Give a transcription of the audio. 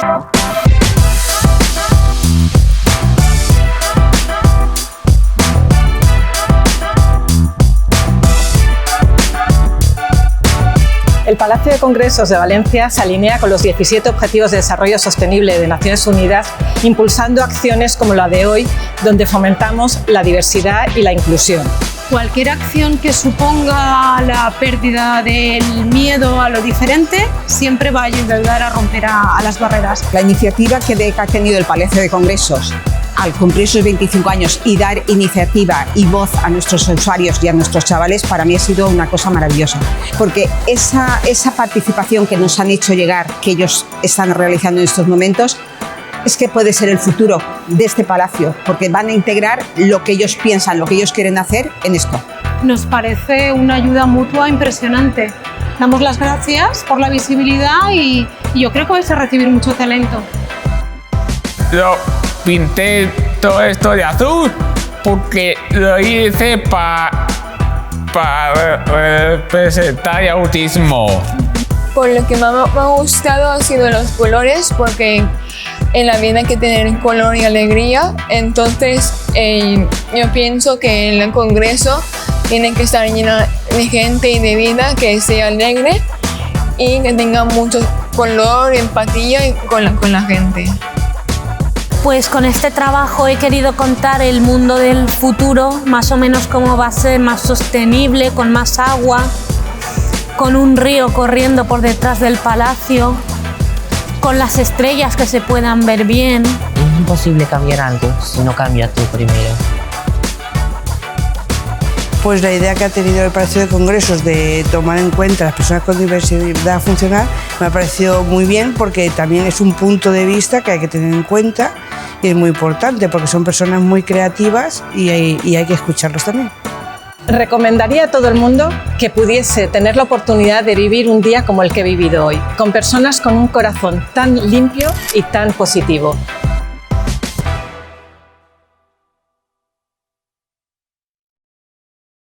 El Palacio de Congresos de Valencia se alinea con los 17 Objetivos de Desarrollo Sostenible de Naciones Unidas, impulsando acciones como la de hoy, donde fomentamos la diversidad y la inclusión. Cualquier acción que suponga la pérdida del miedo a lo diferente siempre va a ayudar a romper a las barreras. La iniciativa que ha tenido el Palacio de Congresos al cumplir sus 25 años y dar iniciativa y voz a nuestros usuarios y a nuestros chavales, para mí ha sido una cosa maravillosa. Porque esa participación que nos han hecho llegar, que ellos están realizando en estos momentos, es que puede ser el futuro de este palacio, porque van a integrar lo que ellos piensan, lo que ellos quieren hacer en esto. Nos parece una ayuda mutua impresionante. Damos las gracias por la visibilidad y yo creo que vais a recibir mucho talento. Yo pinté todo esto de azul porque lo hice para representar el autismo. Por lo que más me ha gustado han sido los colores, porque en la vida hay que tener color y alegría. Entonces yo pienso que en el Congreso tiene que estar lleno de gente y de vida que sea alegre y que tenga mucho color, empatía con la gente. Pues con este trabajo he querido contar el mundo del futuro, más o menos cómo va a ser más sostenible, con más agua, con un río corriendo por detrás del palacio, con las estrellas que se puedan ver bien. Es imposible cambiar algo si no cambias tú primero. Pues la idea que ha tenido el Palacio de Congresos de tomar en cuenta a las personas con diversidad funcional me ha parecido muy bien, porque también es un punto de vista que hay que tener en cuenta y es muy importante porque son personas muy creativas y hay que escucharlos también. Recomendaría a todo el mundo que pudiese tener la oportunidad de vivir un día como el que he vivido hoy, con personas con un corazón tan limpio y tan positivo.